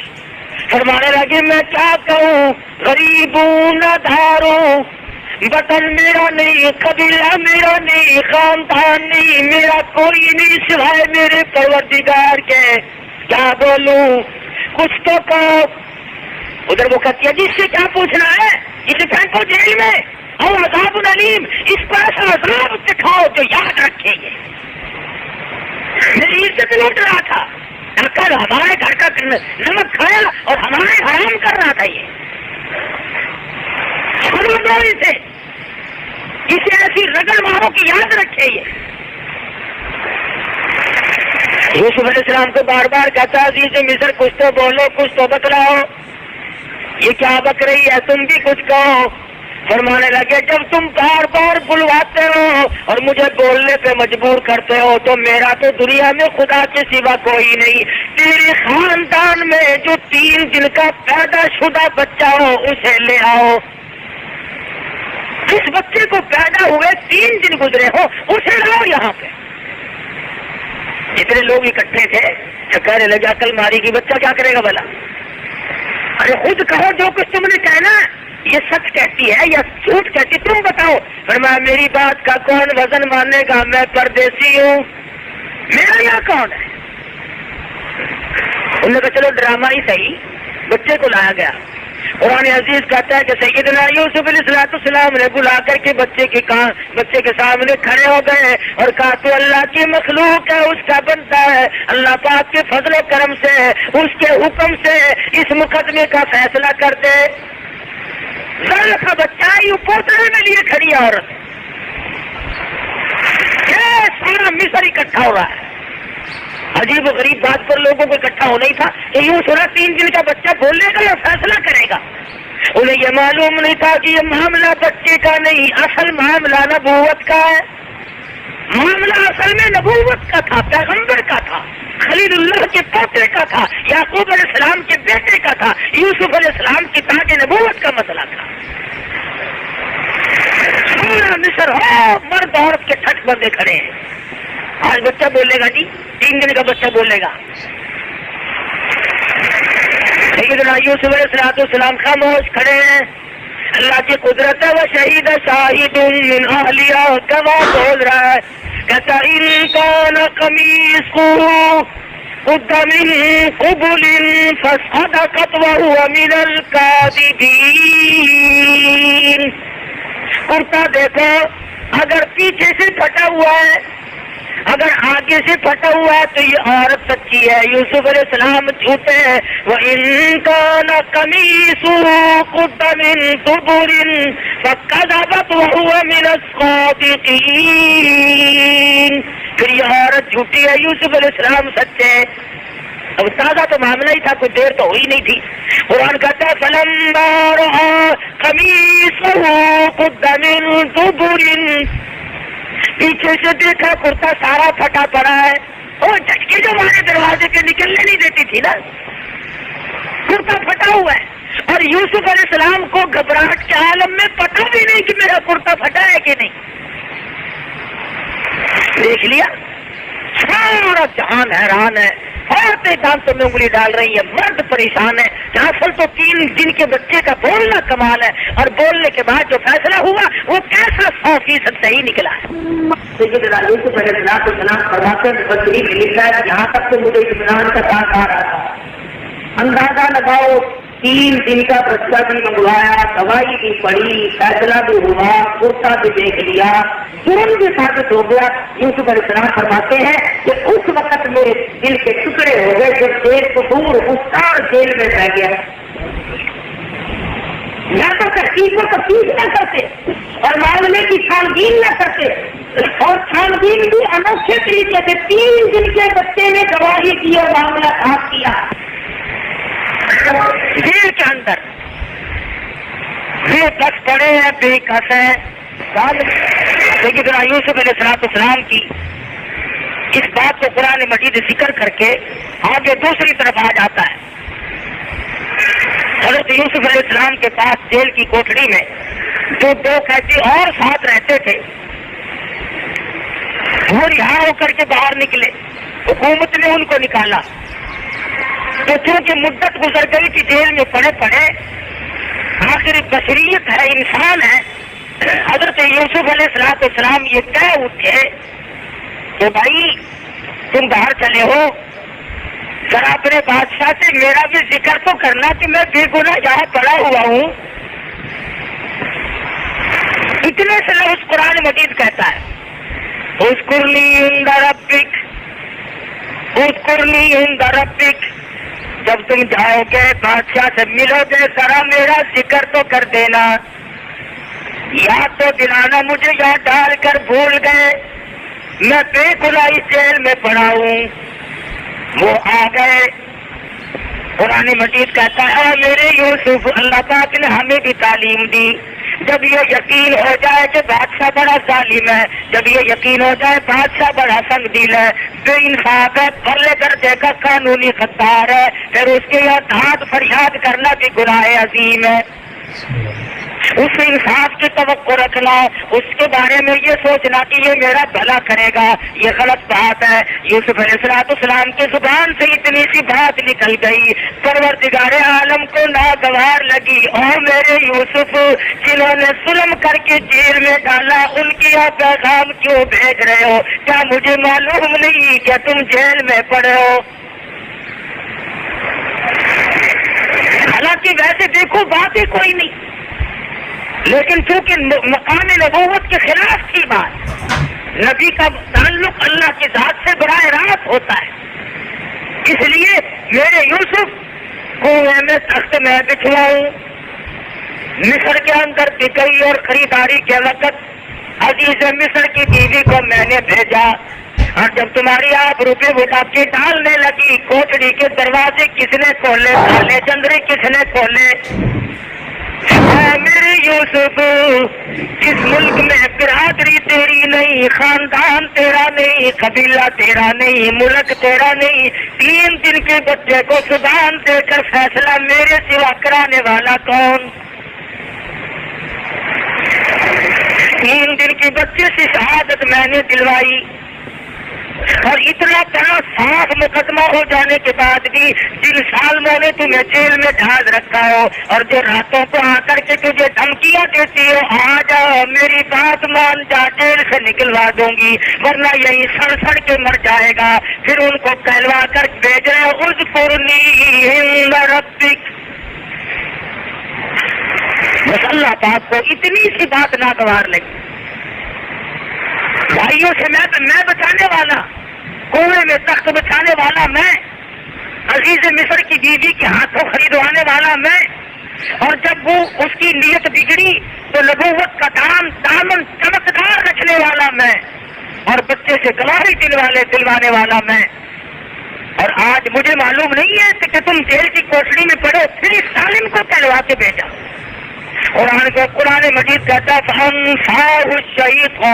فرمانے لگے میں کیا کہوں، غریب ہوں، نہ دھار ہوں، وطن میرا نہیں، قبیلہ میرا نہیں، خاندان نہیں، میرا کوئی نہیں سوائے میرے پروردگار کے، کیا بولوں، کچھ تو کہو۔ ادھر وہ کہتی ہے جس سے کیا پوچھنا ہے، اسے پھینکو جیل میں، اور عذاب العلیم، اس پر ایسا عذاب دکھاؤ جو یاد رکھے گے۔ میری عزت لوٹ رہا تھا، ڈاکہ ہمارے گھر کا نمک کھایا اور ہمارے حرام کر رہا تھا، یہ چھوڑ دو اسے ایسی رگڑ مارو کی یاد رکھے۔ یہ یوسف علیہ السلام کو بار بار کہتا عزیز مصر کچھ تو بولو، کچھ تو بتلاؤ، یہ کیا بک رہی ہے، تم بھی کچھ کہو۔ فرمانے لگے جب تم بار بار بلواتے ہو اور مجھے بولنے پہ مجبور کرتے ہو تو میرا تو دنیا میں خدا کے سوا کوئی نہیں، تیرے خاندان میں جو 3 دن کا پیدا شدہ بچہ ہو اسے لے آؤ، جس بچے کو پیدا ہوئے 3 دن گزرے ہو اسے لاؤ یہاں پہ۔ جتنے لوگ اکٹھے تھے کہنے لگے عقل ماری کی بچہ کیا کرے گا بھلا، ارے خود کہو جو کچھ تم نے کہنا، یہ سچ کہتی ہے یا جھوٹ کہتی، تم بتاؤ۔ فرمایا میری بات کا کون وزن مانے گا، میں پردیسی ہوں، میرا یہاں کون ہے؟ انہوں نے کہا چلو ڈرامہ ہی صحیح، بچے کو لایا گیا، قرآن عزیز کہتا ہے کہ سیدنا یوسف علیہ السلام نے بلا کر کے بچے کے سامنے کھڑے ہو گئے اور کہا تو اللہ کی مخلوق ہے، اس کا بنتا ہے، اللہ پاک کے فضل و کرم سے اس کے حکم سے اس مقدمے کا فیصلہ کر دے۔ ذرا کا بچہ ہی پوترے میں لیے کھڑی عورت، سارا مصر اکٹھا ہو رہا ہے۔ عجیب و غریب بات پر لوگوں کو اکٹھا ہونا ہی تھا کہ یوں سنا 3 دن کا بچہ بولے گا یا فیصلہ کرے گا۔ انہیں یہ معلوم نہیں تھا کہ یہ معاملہ بچے کا نہیں، اصل معاملہ نبوت کا ہے۔ معاملہ اصل میں نبوت کا تھا، پیغمبر کا تھا، خلیل اللہ کے پوتے کا تھا، یعقوب علیہ السلام کے بیٹے کا تھا، یوسف علیہ السلام کی تاج نبوت کا مسئلہ تھا۔ پورا مصر ہو مرد عورت کے ٹھٹ بندے کھڑے ہیں۔ آج بچہ بولے گا جی، 3 دن کا بچہ بولے گا۔ سیدنا یوسف علیہ السلام خاموش کھڑے ہیں۔ اللہ کی قدرت ہے، وہ شہید شاہد من اہلیہ گواہ بول رہا ہے، کہتا ان کان قمیصہ قد من قبل فصدقت وهو من الكاذبین۔ کرتا دیکھو، اگر پیچھے سے پھٹا ہوا ہے، اگر آگے سے پھٹا ہوا ہے تو یہ عورت سچی ہے، یوسف علیہ السلام جھوٹے ہیں۔ وَإِن كَانَ قَمِيصُهُ قُدَّ مِن دُبُرٍ فَكَذَبَتْ وَهُوَ مِنَ الصَّادِقِينَ۔ پھر یہ عورت جھوٹی ہے، یوسف علیہ السلام سچے ہیں۔ اب تازہ تو معاملہ ہی تھا، کوئی دیر تو ہوئی نہیں تھی۔ قرآن کہتا ہے فَلَمَّا رَأَىٰ قَمِيصَهُ قُدَّ مِن دُبُرٍ، پیچھے سے دیکھا کرتا سارا پھٹا پڑا ہے۔ وہ جھٹکے جو ہمارے دروازے کے نکلنے نہیں دیتی تھی نا، کرتا پھٹا ہوا ہے۔ اور یوسف علیہ السلام کو گھبراہٹ کے عالم میں پتہ بھی نہیں کہ میرا کرتا پھٹا ہے کہ نہیں۔ دیکھ لیا، سارا جہان حیران ہے، عورتیں دانتوں میں انگلی ڈال رہی ہے، مرد پریشان ہے۔ اصل تو 3 دن کے بچے کا بولنا کمال ہے، اور بولنے کے بعد جو فیصلہ ہوا وہ کیسا 100% صحیح نکلا ہے۔ سیدنا یوسف علیہ السلام فرماتے ہیں، بصری میں لکھا ہے، یہاں تک تو مجھے اطمینان کا ساتھ آ رہا تھا، اندازہ لگاؤ 3 دن کا بچہ بھی منگوایا، دوائی بھی پڑی، فیصلہ بھی ہوا، کرتا بھی دیکھ لیا، جرم بھی ثابت ہو گیا۔ یوسف علیہ السلام فرماتے ہیں کہ اس وقت میرے دل کے ٹکڑے ہو گئے جب جیل کو دور گفتار جیل میں رہ گیا۔ یا تو تحقیق کو تفتیش نہ کرتے اور معاملے کی چھانبین نہ کرتے، اور چھانبین بھی انوکھے طریقے سے 3 دن کے بچے نے گواہی دی اور معاملہ صاف کیا جیل کے اندر۔ بے کس پڑے ہیں، بے کس ہیں۔ سیدنا یوسف علیہ السلام کی اس بات کو قرآن مجید ذکر کر کے آگے دوسری طرف آ جاتا ہے۔ حضرت یوسف علیہ السلام کے پاس جیل کی کوٹڑی میں جو 2 قیدی اور ساتھ رہتے تھے، وہ رہا ہو کر کے باہر نکلے۔ حکومت نے ان کو نکالا تو چونکہ مدت گزر گئی تھی جیل میں پڑے پڑے، آخر بشریت ہے، انسان ہے، حضرت یوسف علیہ السلام یہ کہہ اٹھے کہ بھائی تم باہر چلے ہو، ذرا اپنے بادشاہ سے میرا بھی ذکر تو کرنا کہ میں بے گناہ یہاں پڑا ہوا ہوں۔ اتنے سے لفظ قرآن مجید کہتا ہے، اذکرنی عند ربک، اذکرنی عند ربک، جب تم جاؤ گے بادشاہ سے ملو گے ذرا میرا ذکر تو کر دینا، یاد تو دلانا مجھے، یاد ڈال کر بھول گئے، میں بے گناہ جیل میں پڑا ہوں۔ وہ آ گئے۔ قرآن مجید کہتا ہے میرے یوسف، اللہ پاک نے ہمیں بھی تعلیم دی، جب یہ یقین ہو جائے کہ بادشاہ بڑا ظالم ہے، جب یہ یقین ہو جائے بادشاہ بڑا سنگ دل ہے، بے انصاف ہے، پرلے درجے کا قانونی غدار ہے، پھر اس کے یہاں دھاد فریاد کرنا بھی گناہ عظیم ہے۔ اس سے انصاف کی توقع رکھنا، اس کے بارے میں یہ سوچنا کہ یہ میرا بھلا کرے گا، یہ غلط بات ہے۔ یوسف علیہ السلام کی زبان سے اتنی سی بات نکل گئی، پروردگار عالم کو ناگوار لگی، اور میرے یوسف جنہوں نے ظلم کر کے جیل میں ڈالا، ان کی آپ پیغام کیوں بھیج رہے ہو؟ کیا مجھے معلوم نہیں کہ تم جیل میں پڑے ہو؟ حالانکہ ویسے بھی کو بات ہی کوئی نہیں. لیکن چونکہ مقام نبوت کے خلاف کی بات، نبی کا تعلق اللہ کی ذات سے براہ راست ہوتا ہے، اس لیے میرے یوسف کنویں میں تخت میں بچھواؤں. مصر کے اندر بکئی اور خریداری کے وقت عزیز مصر کی بیوی کو میں نے بھیجا، اور جب تمہاری آپ روپے بٹاکی ڈالنے لگی، کوٹڑی کے دروازے کس نے کھولے، تالے چندرے کس نے کھولے؟ میرے یوسف، اس ملک میں برادری تیری نہیں، خاندان تیرا نہیں، قبیلہ تیرا نہیں، ملک تیرا نہیں. 3 دن کے بچے کو زبان دے کر فیصلہ میرے سوا کرانے والا کون؟ 3 دن کے بچے سے شہادت میں نے دلوائی، اور اتنا بڑا صاف مقدمہ ہو جانے کے بعد بھی جن سالموں نے تمہیں جیل میں ڈھال رکھا ہو، اور جو راتوں کو آ کر کے تجھے دھمکیاں دیتی ہو، آ جا میری بات مان جا، جیل سے نکلوا دوں گی ورنہ یہی سڑ سڑ کے مر جائے گا. پھر ان کو کہلوا کر بھیج رہے اذکرنی عند ربک. بس اللہ پاک کو اتنی سی بات ناگوار لگی. بھائیوں سے میں بچانے والا، کنویں میں تخت بچانے والا میں، عزیز مصر کی بیوی کے ہاتھوں خریدوانے والا میں، اور جب وہ اس کی نیت بگڑی تو نبوت کا دامن چمکدار رکھنے والا میں، اور بچے سے گواہی دلوانے والا میں. اور آج مجھے معلوم نہیں ہے کہ تم جیل کی کوٹڑی میں پڑے، پھر اس ظالم کو کہلوا کے بھیجا. قرآن مجید کہتا ہے فَأَنْسَاهُ الشَّيْطَانُ،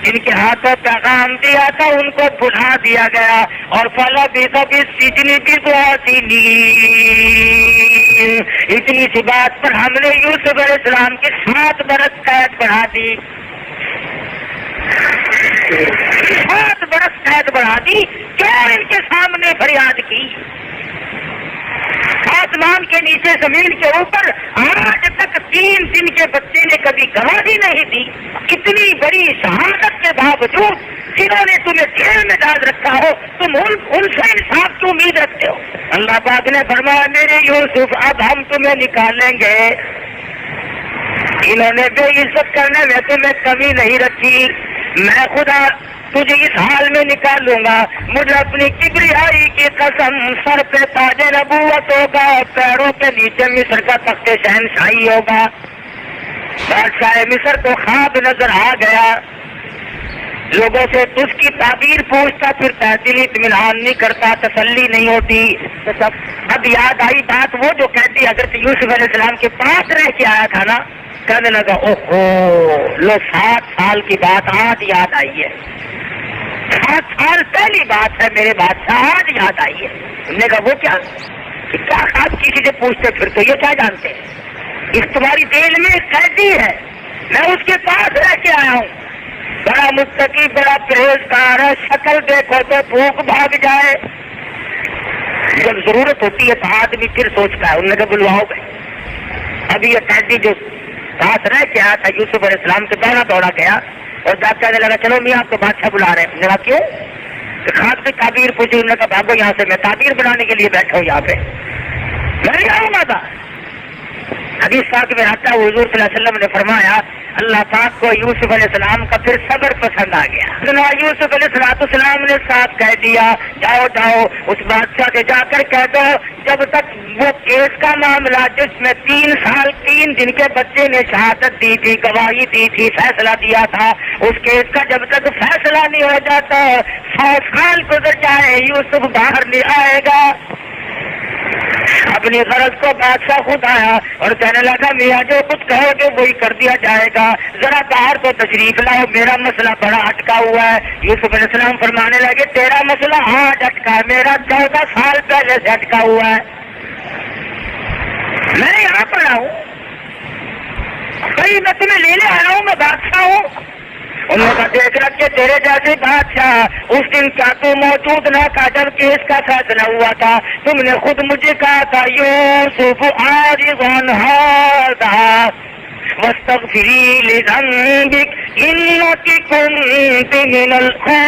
جن کے ہاتھوں پیغام دیا تھا ان کو بھلا دیا گیا. اور فَلَبِثَ فِي السِّجْنِ بِضْعَ سِنِينَ، اتنی سی بات پر ہم نے یوسف علیہ السلام کی 7 برس قید بڑھا دی. 7 برس قید بڑھا دی. کیوں ان کے سامنے فریاد کی؟ آسمان کے نیچے زمین کے اوپر آج تک 3 دن کے بچے نے کبھی گواہی نہیں دی. اتنی بڑی شہادت کے باوجود جنہوں نے تمہیں جیل میں ڈال رکھا ہو، تم ان سے انصاف کی امید رکھتے ہو. اللہ پاک نے فرمایا میرے یوسف اب ہم تمہیں نکالیں گے. انہوں نے بے عزت کرنے میں تمہیں کمی نہیں رکھی، میں خدا تجھے اس حال میں نکالوں گا. مجھے اپنی کبریائی کی قسم، سر پہ تاج نبوت ہوگا، پیروں کے نیچے مصر کا تخت شہنشاہی ہوگا. بادشاہ مصر کو خواب نظر آ گیا، لوگوں سے اس کی تعبیر پوچھتا پھرتا، دل اطمینان نہیں کرتا، تسلی نہیں ہوتی. اب یاد آئی بات وہ جو کہتی حضرت یوسف علیہ السلام کے پاس رہ کے آیا تھا نا. کہنے لگا اوہو لو 7 سال کی بات آج یاد آئی ہے. 7 سال پہلی بات ہے میرے بادشاہ، آج یاد آئی ہے. نے کہا وہ کیا خواب کسی سے پوچھتے پھرتے، یہ کیا جانتے ہیں؟ اس تمہاری جیل میں ایک قیدی ہے، میں اس کے پاس رہ کے آیا ہوں، بڑا متقی، بڑا پرہیزگار ہے، شکل دیکھو تو بھوک بھاگ جائے. جب ضرورت ہوتی ہے تو آدمی پھر سوچتا ہے. انہوں نے کہا بلواؤ گے. ابھی یہ قیدی جو پاس رہ کے آیا تھا یوسف علیہ السلام سے دوڑا گیا اور جا کہنے لگا چلو میاں آپ کو بادشاہ بلا رہے ہیں. نے کہا کیوں؟ کہ خواب کی تعبیر پوچھی. انہوں نے کہا بھاگو یہاں سے، میں تعبیر بنانے کے لیے بیٹھا ہوں یہاں پہ، میں نہیں آؤں گا تھا. حدیث پاک میں آتا ہے حضور صلی اللہ علیہ وسلم نے فرمایا اللہ پاک کو یوسف علیہ السلام کا پھر صبر پسند آ گیا. یوسف علیہ السلام نے ساتھ کہہ دیا جاؤ اس بادشاہ سے جا کر کہہ دو جب تک وہ کیس کا معاملہ جس میں 3 سال 3 دن کے بچے نے شہادت دی تھی، گواہی دی تھی، فیصلہ دیا تھا، اس کیس کا جب تک فیصلہ نہیں ہو جاتا 100 سال گزر جائے یوسف باہر نہیں آئے گا. اپنی غرض کو بادشاہ خود آیا اور کہنے لگا میاں جو کچھ کہو گے وہی کر دیا جائے گا، ذرا باہر تو تشریف لاؤ، میرا مسئلہ بڑا اٹکا ہوا ہے. یوسف علیہ السلام فرمانے لگے تیرا مسئلہ آج اٹکا ہے، میرا 14 سال پہلے سے اٹکا ہوا ہے. میں یہاں پر ہوں، بھائی میں تمہیں لینے آیا ہوں، میں بادشاہ ہوں. انہوں نے دیکھ رکھے تیرے جیسے بادشاہ اس دن کیا تو موجود نہ تھا جب کیس کا فیصلہ ہوا تھا. تم نے خود مجھے کہا تھا یوسف عارض عن ھذا واستغفری لذنبک انک کنت من الخاطئین.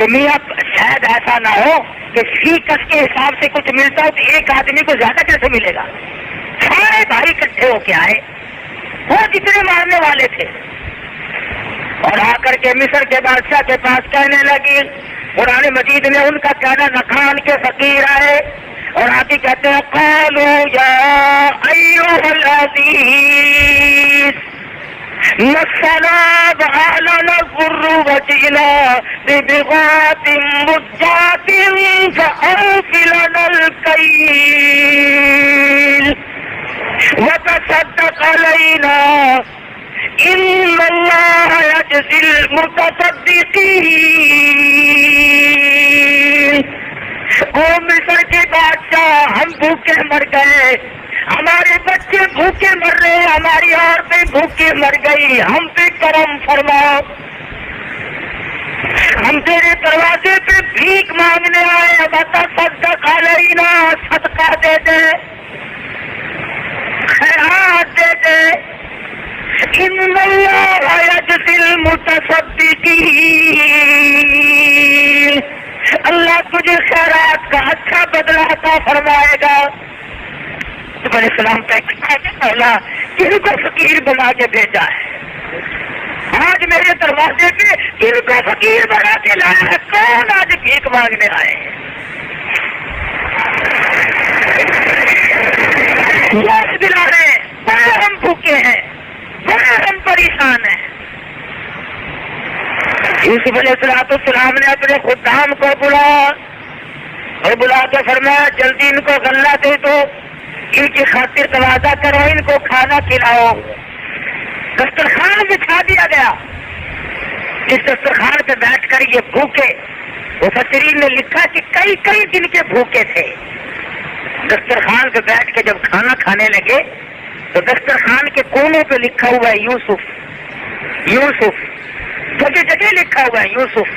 کہ میاں شاید ایسا نہ ہو کہ فی کس کے حساب سے کچھ ملتا ہو تو ایک آدمی کو زیادہ کیسے ملے گا؟ سارے بھائی اکٹھے ہو کے آئے، وہ جتنے مارنے والے تھے، اور آ کر کے مصر کے بادشاہ کے پاس کہنے لگی، قرآن مجید نے ان کا کہنا نخان کے فقیر آئے اور آگے کہتے ہیں قالوا یا ایھا العزیز مسنا وأهلنا الضر وجئنا ببضاعة مزجاة فأوف لنا الكيل وتصدق علينا إن الله يجزي المتصدقين۔ او مصر کے بادشاہ، ہم بھوکے مر گئے، ہمارے بچے بھوکے مر رہے، ہماری عورتیں بھوکے مر گئی، ہم پہ کرم فرماؤ، ہم تیرے دروازے پہ بھیک مانگنے آئے، وتصدق علینا، صدقہ دے دے، خیرات دے دے، ان اللہ یجزی المتصدقین، اللہ تجھے خیرات کا اچھا بدلہ عطا فرمائے گا۔ یوسف علیہ السلام کا پہلا کن کو فقیر بنا کے بھیجا ہے، آج میرے دروازے پہ کن کو فقیر بنا کے لایا ہے، کون آج بھیک مانگنے آئے ہیں؟ یاد دلا رہے ہیں، بڑے ہم بھوکے ہیں، بڑے ہم پریشان ہیں۔ یوسف علیہ السلام نے اپنے خدام کو بلا کے فرمایا جلدی ان کو غلہ دے دو، ان کی خاطر تواضع کرو، ان کو کھانا کھلاؤ۔ دسترخوان بچھا دیا گیا، اس دسترخوان پہ بیٹھ کر یہ بھوکے، مفسرین نے لکھا کہ کئی کئی دن کے بھوکے تھے۔ دسترخوان پہ بیٹھ کے جب کھانا کھانے لگے تو دسترخوان کے کونے پہ لکھا ہوا ہے یوسف، یوسف، جگہ جگہ لکھا ہوا ہے یوسف۔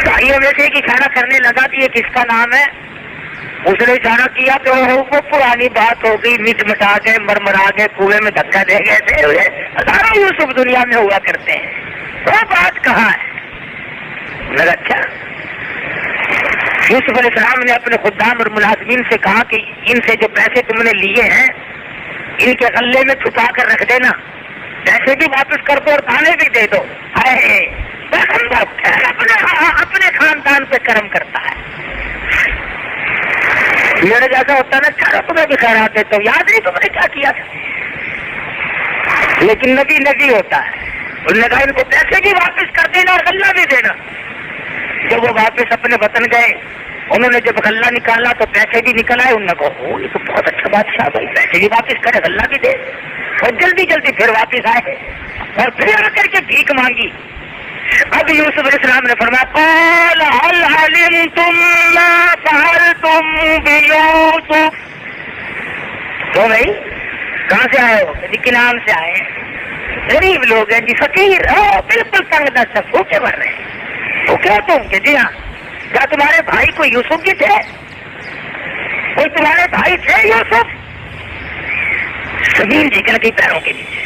بھائیوں میں سے ایک اشارہ کرنے لگا کہ یہ کس کا نام ہے؟ اس نے اشارہ کیا کہ وہ پرانی بات ہو گئی، مٹ مٹا گئے، مرمرا گئے، کنویں میں دھکا دے گئے تھے، ہزاروں یوسف دنیا میں ہوا کرتے ہیں، وہ بات کہاں ہے؟ لگا اچھا۔ یوسف علیہ السلام نے اپنے خدام اور ملازمین سے کہا کہ ان سے جو پیسے تم نے لیے ہیں ان کے غلے میں چھپا کر رکھ دینا، پیسے بھی واپس کر دو اور کھانے بھی دے دو۔ اپنے خاندان پہ کرم کرتا ہے، میرے جیسا ہوتا نا چاروں تمہیں بھی خیرات دیتا ہوں، یاد نہیں تم نے کیا کیا تھا؟ لیکن نبی نبی ہوتا ہے، انہوں نے کہا ان کو پیسے بھی واپس کر دینا اور غلہ بھی دینا۔ جب وہ واپس اپنے وطن گئے، انہوں نے جب غلہ نکالا تو پیسے بھی نکل آئے، انہوں نے کہا یہ تو بہت اچھا بادشاہ بھائی، پیسے بھی واپس کرے غلہ بھی دے، اور جلدی جلدی پھر واپس آئے اور پھر آ کر کے بھیک مانگی۔ اب یوسف علیہ السلام نے فرمایا قال هل علمتم ما فعلتم بيوسف؟ تو بھائی کہاں سے آئے ہو؟ نام سے آئے ہیں، غریب لوگ ہیں جی، فقیر، بالکل تنگ دست، بھوکے مر رہے ہیں۔ تو کیا تم کہ جی ہاں، کیا تمہارے بھائی کو یوسف بھی تھے؟ کوئی تمہارے بھائی تھے یوسف؟ زمین جگہ کی پیروں کے نیچے،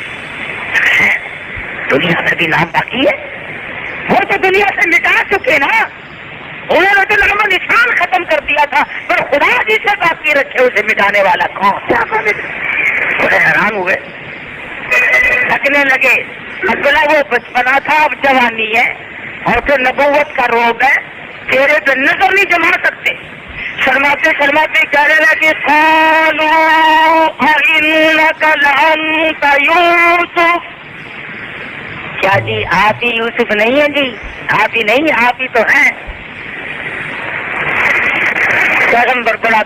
دنیا میں بھی نام باقی ہے، وہ تو دنیا سے مٹا چکے نا، انہوں نے تو نام و نشان ختم کر دیا تھا، پر خدا جی سے باقی رکھے اسے مٹانے والا کون؟ بڑے حیران ہوئے، تھکنے لگے، اگلا وہ بچپنا تھا، اب جوانی ہے، اور پھر نبوت کا روب ہے، چہرے پہ نظر نہیں جما سکتے، شرماتے شرماتے کہنے لگے قالوا أئنك لأنت يوسف؟ کیا جی آپ ہی یوسف نہیں ہیں؟ جی آپ ہی نہیں، آپ ہی تو ہیں۔ پیغمبر بڑا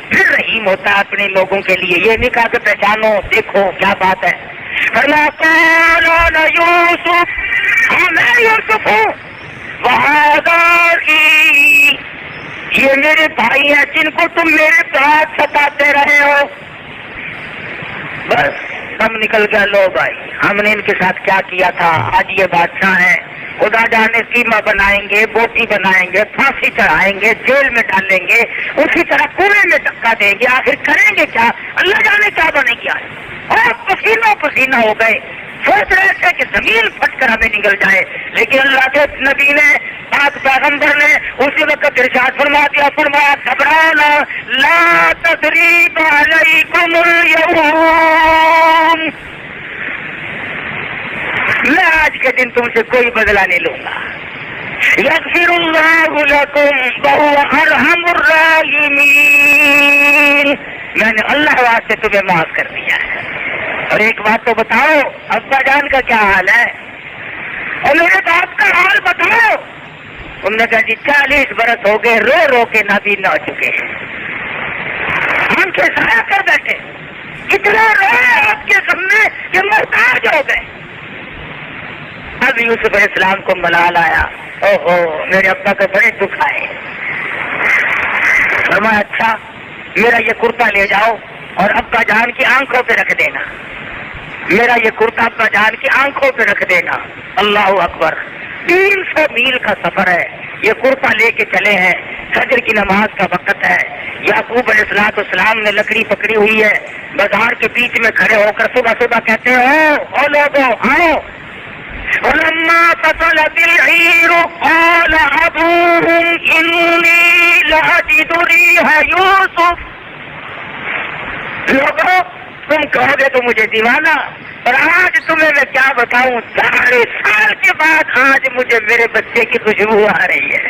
پھر رحیم ہوتا ہے اپنے لوگوں کے لیے، یہ نہیں کہا کہ پہچانو دیکھو کیا بات ہے، فرمایا قال أنا یوسف، ہاں میں یوسف ہوں، وہذا أخی، یہ میرے بھائی ہیں جن کو تم میرے ساتھ ستاتے رہے ہو۔ بس سب نکل گیا، لو بھائی ہم نے ان کے ساتھ کیا کیا تھا، آج یہ بادشاہ ہیں، خدا جانے قیمہ بنائیں گے، بوٹی بنائیں گے، پھانسی چڑھائیں گے، جیل میں ڈالیں گے، اسی طرح کنویں میں دھکا دیں گے، آخر کریں گے کیا؟ اللہ جانے کیا بنے گیا، اور پسینہ پسینہ ہو گئے، سوچ رہے تھے کہ زمین پھٹ کر ہمیں نگل جائے، لیکن اللہ کے نبی نے، پاک پیغمبر نے اسی وقت ارشاد فرما دیا، فرمایا گھبرانا، لا تثریب علیکم اليوم، میں آج کے دن تم سے کوئی بدلہ نہیں لوں گا، یغفر اللہ لکم وہو ارحم الراحمین، میں نے اللہ واسطے تمہیں معاف کر دیا ہے۔ اور ایک بات تو بتاؤ، ابا جان کا کیا حال ہے؟ اور میرے باپ کا حال بتاؤ۔ انہوں نے کہا جی 40 برس ہو گئے، رو رو کے نابینا ہو چکے ہیں، آنکھیں سایہ کر بیٹھے، اتنا روئے آپ کے سامنے کہ محتاج ہو گئے۔ اب یوسف علیہ السلام کو ملال آیا، اوہو میرے ابا کو بڑے دکھ آئے۔ فرمایا اچھا میرا یہ کرتا لے جاؤ اور ابا جان کی آنکھوں پہ رکھ دینا، میرا یہ کرتا ابا جان کی آنکھوں پہ رکھ دینا۔ اللہ اکبر، 300 میل کا سفر ہے، یہ کرتا لے کے چلے ہیں، فجر کی نماز کا وقت ہے، یعقوب علیہ السلام نے لکڑی پکڑی ہوئی ہے، بازار کے بیچ میں کھڑے ہو کر صبح صبح کہتے ہو او لوگو آؤ، ولما فصلت العير قال أبوهم إني لأجد ريح يوسف، لوگو تم کہو گے تو مجھے دیوانہ، اور آج تمہیں میں کیا بتاؤں، 40 سال کے بعد آج مجھے میرے بچے کی خوشبو آ رہی ہے۔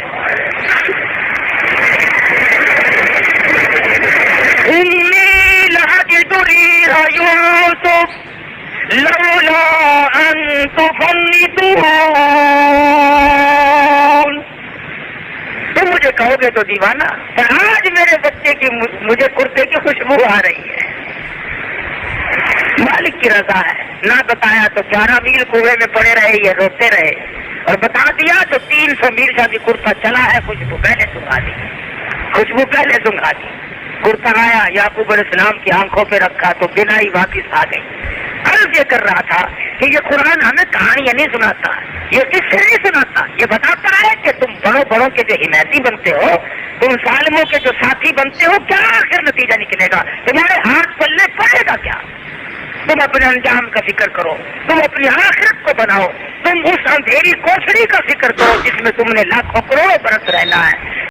إني لأجد ريح يوسف لولا ان تفندون، تم مجھے کہو گے تو دیوانہ، اور آج میرے بچے کی مجھے کرتے کی خوشبو آ رہی ہے۔ مالک کی رضا ہے، نہ بتایا تو 11 میل کنویں میں پڑے رہے، یہ روتے رہے، اور بتا دیا تو 300 میل کا بھی کرتا چلا ہے، خوشبو پہلے سنگا دی، خوشبو پہلے سنگا دی۔ کرتا آیا، یعقوب علیہ السلام کی آنکھوں پہ رکھا تو بنا ہی واپس آ گئی۔ عرض یہ کر رہا تھا کہ یہ قرآن ہمیں کہانیاں نہیں سناتا، یہ کس سے نہیں سناتا، یہ بتاتا ہے کہ تم بڑوں کے جو حمایتی بنتے ہو، تم ظالموں کے جو ساتھی بنتے ہو، کیا آخر نتیجہ نکلے گا، تمہارے ہاتھ پلے پڑے گا کیا۔ تم اپنے انجام کا فکر کرو، تم اپنی آخرت کو بناؤ، تم اس اندھیری کوٹڑی کا فکر کرو جس میں تم نے لاکھوں کروڑوں برس رہنا ہے۔